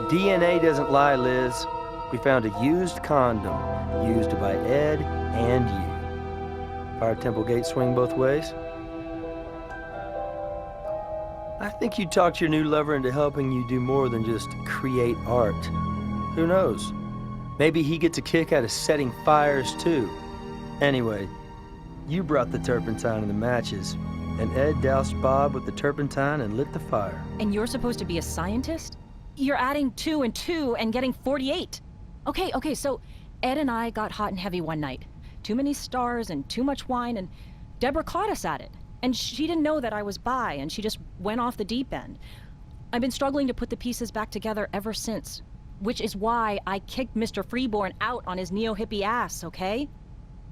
DNA doesn't lie, Liz. We found a used condom, used by Ed and you. Fire Temple gate swing both ways? I think you talked your new lover into helping you do more than just create art. Who knows? Maybe he gets a kick out of setting fires too. Anyway, you brought the turpentine and the matches, and Ed doused Bob with the turpentine and lit the fire. And you're supposed to be a scientist? You're adding 2 and 2 and getting 48. Okay, so Ed and I got hot and heavy one night. Too many stars and too much wine, and Deborah caught us at it. And she didn't know that I was bi, and she just went off the deep end. I've been struggling to put the pieces back together ever since, which is why I kicked Mr. Freeborn out on his neo-hippie ass, okay?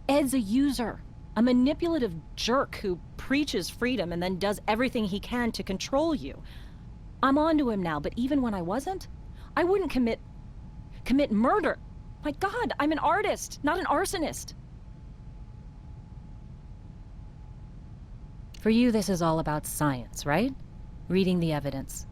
Ed's a user, a manipulative jerk who preaches freedom and then does everything he can to control you. I'm onto him now, but even when I wasn't, I wouldn't commit murder. My God, I'm an artist, not an arsonist. For you, this is all about science, right? Reading the evidence.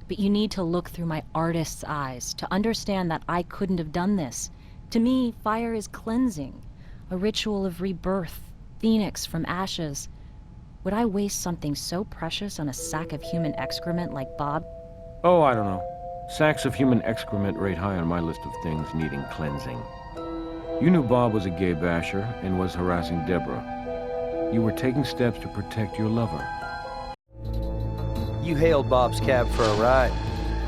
But you need to look through my artist's eyes to understand that I couldn't have done this. To me, fire is cleansing, a ritual of rebirth, phoenix from ashes. Would I waste something so precious on a sack of human excrement like Bob? Oh, I don't know. Sacks of human excrement rate high on my list of things needing cleansing. You knew Bob was a gay basher and was harassing Deborah. You were taking steps to protect your lover. You hailed Bob's cab for a ride.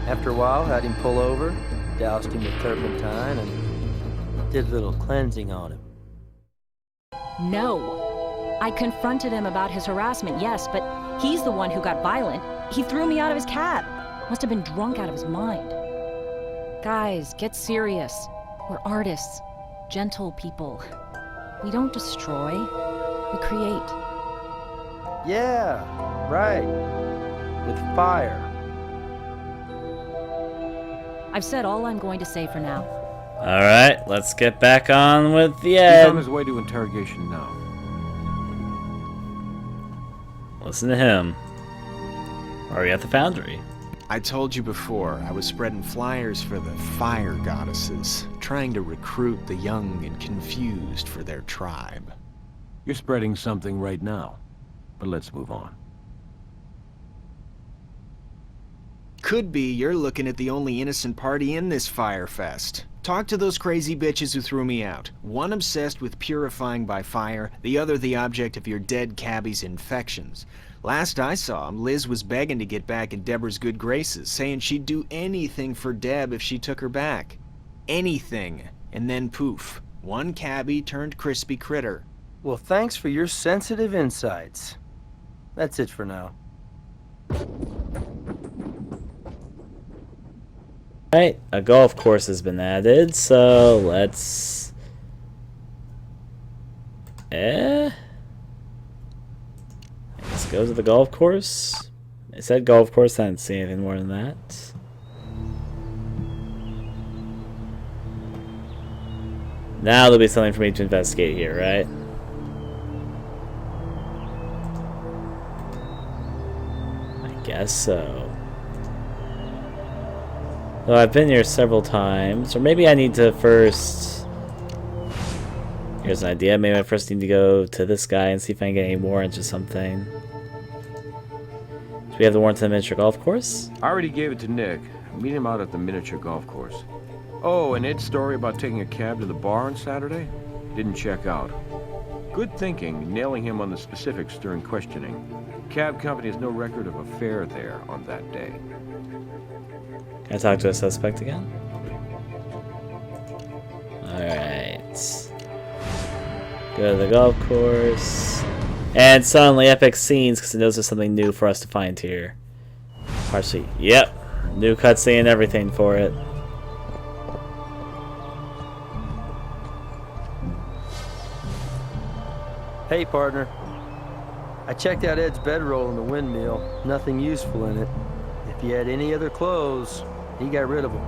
After a while, had him pull over, doused him with turpentine, and did a little cleansing on him. No. I confronted him about his harassment, yes, but he's the one who got violent. He threw me out of his cab. Must have been drunk out of his mind. Guys, get serious. We're artists. Gentle people. We don't destroy. We create. Yeah, right. With fire. I've said all I'm going to say for now. Alright, let's get back on with the He's Ed. on his way to interrogation now. Listen to him. Are we at the foundry? I told you before, I was spreading flyers for the fire goddesses, trying to recruit the young and confused for their tribe. You're spreading something right now, but let's move on. Could be you're looking at the only innocent party in this fire fest. Talk to those crazy bitches who threw me out. One obsessed with purifying by fire, the other the object of your dead cabbie's infections. Last I saw him, Liz was begging to get back in Deborah's good graces, saying she'd do anything for Deb if she took her back. Anything. And then poof. One cabbie turned crispy critter. Well, thanks for your sensitive insights. That's it for now. Alright, a golf course has been added, so let's... Let's go to the golf course. It said golf course, I didn't see anything more than that. Now there'll be something for me to investigate here, right? I guess so. So I've been here several times, or maybe I need to first... Here's an idea, maybe I first need to go to this guy and see if I can get any warrants or something. Do we have the warrant to the miniature golf course? I already gave it to Nick. Meet him out at the miniature golf course. Oh, and Ed's story about taking a cab to the bar on Saturday? Didn't check out. Good thinking, nailing him on the specifics during questioning. Cab company has no record of a fare there on that day. Can I talk to a suspect again? Alright. Go to the golf course. And suddenly epic scenes because it knows there's something new for us to find here. Parsley. Yep. New cutscene and everything for it. Hey, partner. I checked out Ed's bedroll in the windmill. Nothing useful in it. If he had any other clothes, he got rid of them.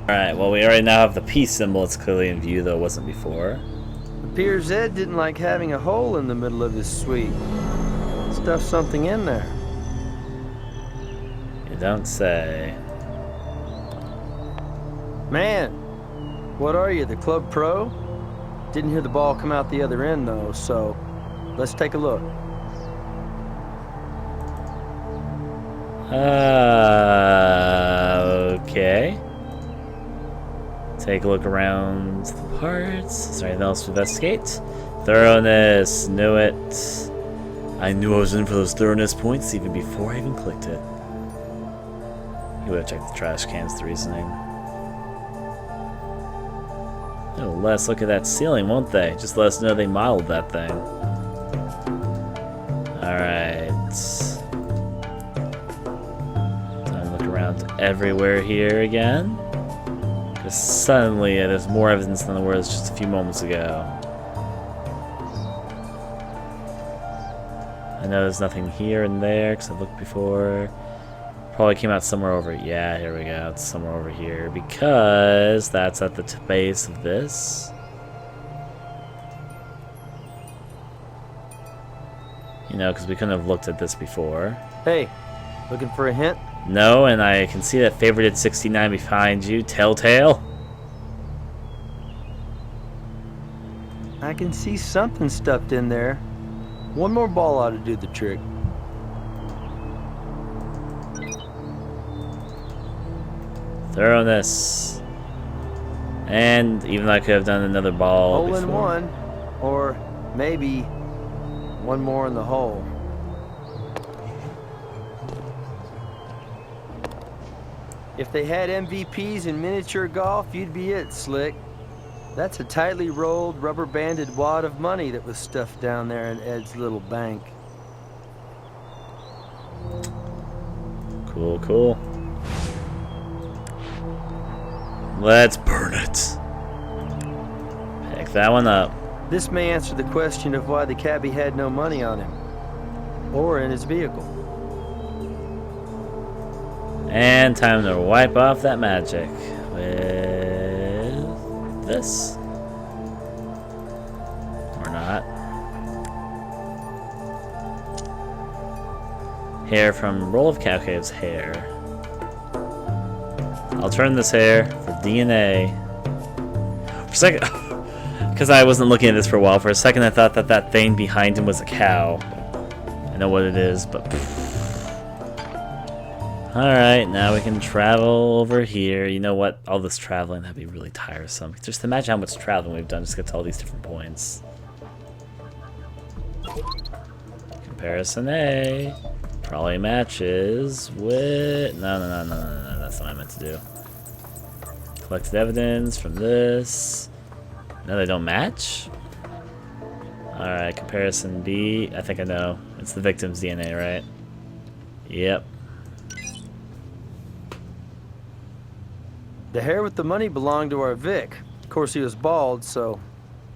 Alright, well we already now have the peace symbol. It's clearly in view, though it wasn't before. Appears Ed didn't like having a hole in the middle of his suite. Stuffed something in there. You don't say. Man, what are you, the club pro? Didn't hear the ball come out the other end though, so let's take a look. Okay. Take a look around the parts. Is there anything else to investigate? Thoroughness. Knew it. I knew I was in for those thoroughness points even before I even clicked it. You would have checked the trash cans, the reasoning. Oh, let's look at that ceiling, won't they? Just let us know they modeled that thing. Alright. Time to look around everywhere here again. Because suddenly there's more evidence than there was just a few moments ago. I know there's nothing here and there because I looked before. Probably came out somewhere over. Yeah, here we go. It's somewhere over here because that's at the base of this. You know, because we couldn't have looked at this before. Hey, looking for a hint? No, and I can see that favorited 69 behind you. Telltale. I can see something stuffed in there. One more ball ought to do the trick. Thoroughness. And even though I could have done another ball Hole in before. one, or maybe one more in the hole. If they had MVPs in miniature golf, you'd be it, Slick. That's a tightly rolled, rubber-banded wad of money that was stuffed down there in Ed's little bank. Cool, cool. Let's burn it. Pick that one up. This may answer the question of why the cabbie had no money on him, or in his vehicle. And time to wipe off that magic with this. Or not. Hair from roll of cow cave's hair. I'll turn this hair for DNA. For a second, because I wasn't looking at this for a while, for a second I thought that that thing behind him was a cow. I know what it is, but... Alright, now we can travel over here. You know what? All this traveling, that'd be really tiresome. Just imagine how much traveling we've done just to get to all these different points. Comparison A. Probably matches with... No, that's not what I meant to do. Collected evidence from this. No, they don't match? Alright, comparison B. I think I know. It's the victim's DNA, right? Yep. The hair with the money belonged to our Vic. Of course, he was bald, so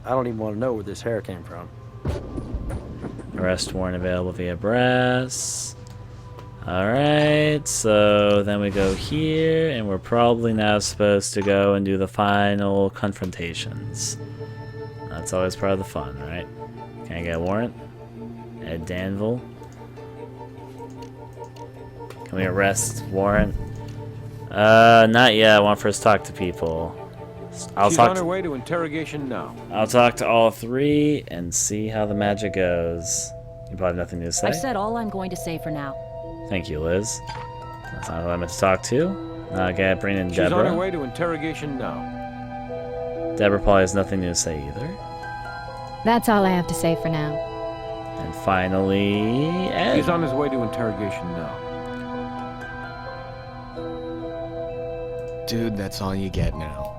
I don't even want to know where this hair came from. Arrest warrant available via brass. Alright, so then we go here, and we're probably now supposed to go and do the final confrontations. That's always part of the fun, right? Can I get a warrant? Ed Danville. Can we arrest warrant? Not yet. I want to first talk to people. She's on her way to interrogation now. I'll talk to all three and see how the magic goes. You probably have nothing to say? I've said all I'm going to say for now. Thank you, Liz. That's not who I meant to talk to. Okay, bring in Deborah. She's on her way to interrogation now. Deborah probably has nothing to say either. That's all I have to say for now. And finally, Ed. He's on his way to interrogation now. Dude, that's all you get now.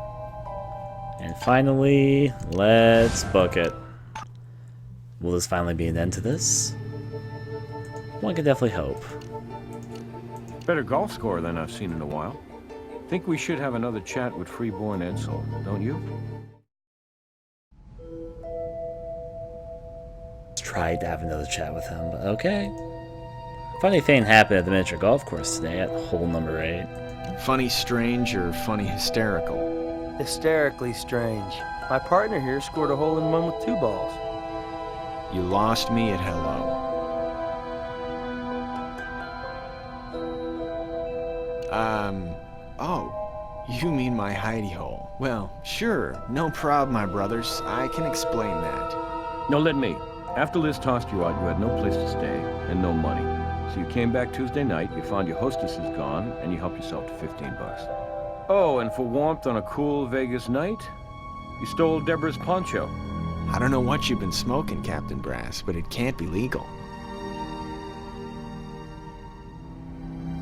And finally, let's book it. Will this finally be an end to this? One could definitely hope. Better golf score than I've seen in a while. Think we should have another chat with Freeborn Edsel, don't you? Tried to have another chat with him, but okay. Funny thing happened at the miniature golf course today at hole number 8. Funny strange or funny hysterical? Hysterically strange. My partner here scored a hole-in-one with 2 balls. You lost me at hello. Oh, you mean my hidey hole. Well, sure, no problem, my brothers. I can explain that. No, let me. After Liz tossed you out, you had no place to stay and no money. So you came back Tuesday night, you found your hostess is gone, and you helped yourself to 15 bucks. Oh, and for warmth on a cool Vegas night, you stole Deborah's poncho. I don't know what you've been smoking, Captain Brass, but it can't be legal.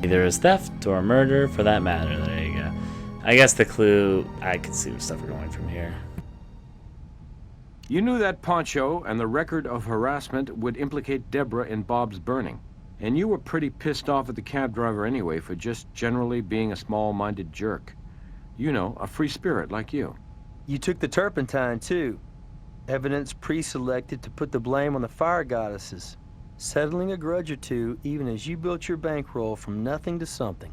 Either as theft or murder, for that matter. There you go. I guess the clue, I can see where stuff are going from here. You knew that poncho and the record of harassment would implicate Deborah in Bob's burning. And you were pretty pissed off at the cab driver anyway for just generally being a small-minded jerk. You know, a free spirit like you. You took the turpentine, too. Evidence pre-selected to put the blame on the fire goddesses. Settling a grudge or two, even as you built your bankroll from nothing to something.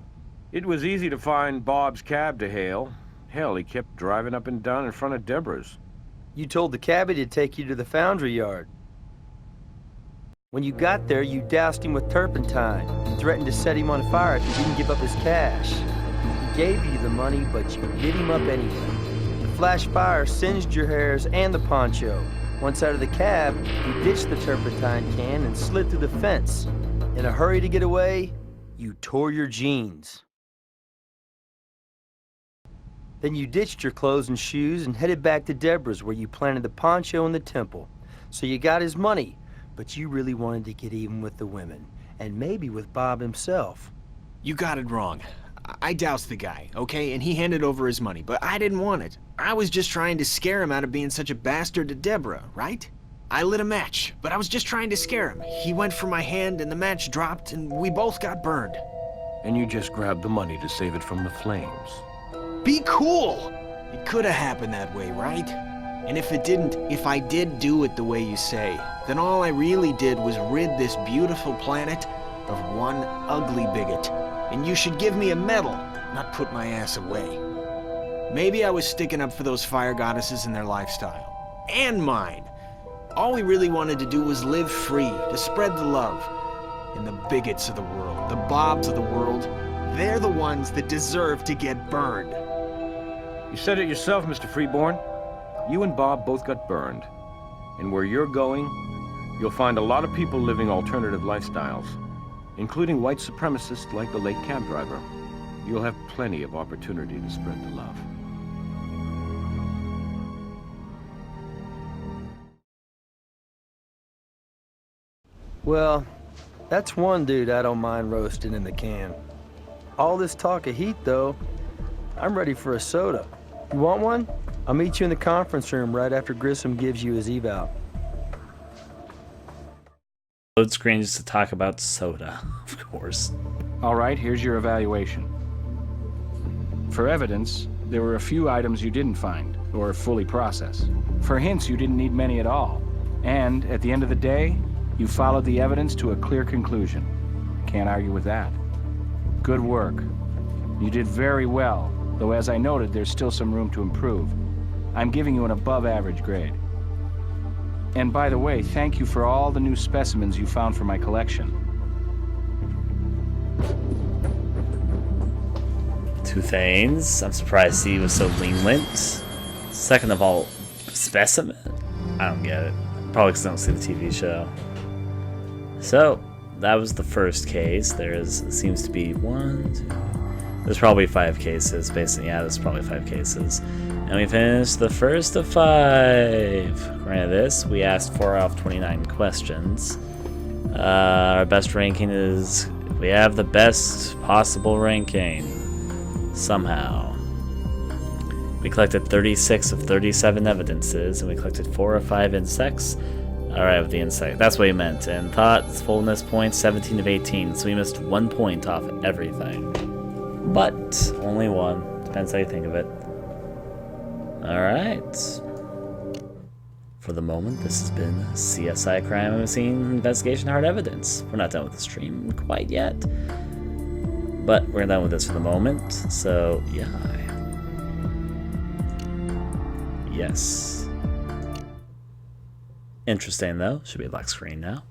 It was easy to find Bob's cab to hail. Hell, he kept driving up and down in front of Deborah's. You told the cabbie to take you to the foundry yard. When you got there, you doused him with turpentine and threatened to set him on fire if he didn't give up his cash. He gave you the money, but you lit him up anyway. The flash fire singed your hairs and the poncho. Once out of the cab, you ditched the turpentine can and slid through the fence. In a hurry to get away, you tore your jeans. Then you ditched your clothes and shoes and headed back to Deborah's, where you planted the poncho in the temple. So you got his money, but you really wanted to get even with the women, and maybe with Bob himself. You got it wrong. I doused the guy, okay? And he handed over his money, but I didn't want it. I was just trying to scare him out of being such a bastard to Deborah, right? I lit a match, but I was just trying to scare him. He went for my hand and the match dropped and we both got burned. And you just grabbed the money to save it from the flames. Be cool! It could have happened that way, right? And if it didn't, if I did do it the way you say, then all I really did was rid this beautiful planet of one ugly bigot. And you should give me a medal, not put my ass away. Maybe I was sticking up for those fire goddesses and their lifestyle. And mine. All we really wanted to do was live free, to spread the love. And the bigots of the world, the Bobs of the world, they're the ones that deserve to get burned. You said it yourself, Mr. Freeborn. You and Bob both got burned. And where you're going, you'll find a lot of people living alternative lifestyles, including white supremacists like the late cab driver. You'll have plenty of opportunity to spread the love. Well, that's one dude I don't mind roasting in the can. All this talk of heat, though, I'm ready for a soda. You want one? I'll meet you in the conference room right after Grissom gives you his eval. Load screen just to talk about soda, of course. All right, here's your evaluation. For evidence, there were a few items you didn't find, or fully process. For hints, you didn't need many at all. And, at the end of the day, you followed the evidence to a clear conclusion. Can't argue with that. Good work. You did very well, though as I noted, there's still some room to improve. I'm giving you an above-average grade. And by the way, thank you for all the new specimens you found for my collection. Two things. I'm surprised he was so lenient. Second of all, specimen? I don't get it. Probably because I don't see the TV show. So, that was the first case. Seems to be one, two... There's probably 5 cases. There's probably 5 cases. And we finished the first of 5. According to this, we asked 4 out of 29 questions. Our best ranking is... We have the best possible ranking. Somehow. We collected 36 of 37 evidences, and we collected 4 of 5 insects. Alright, with the insect. That's what he meant. And thoughts, fullness points, 17 of 18. So we missed 1 point off everything. But only 1. Depends how you think of it. Alright. For the moment, this has been CSI Crime Scene Investigation Hard Evidence. We're not done with the stream quite yet. But we're done with this for the moment. So, yeah. Yes. Interesting, though. Should be a black screen now.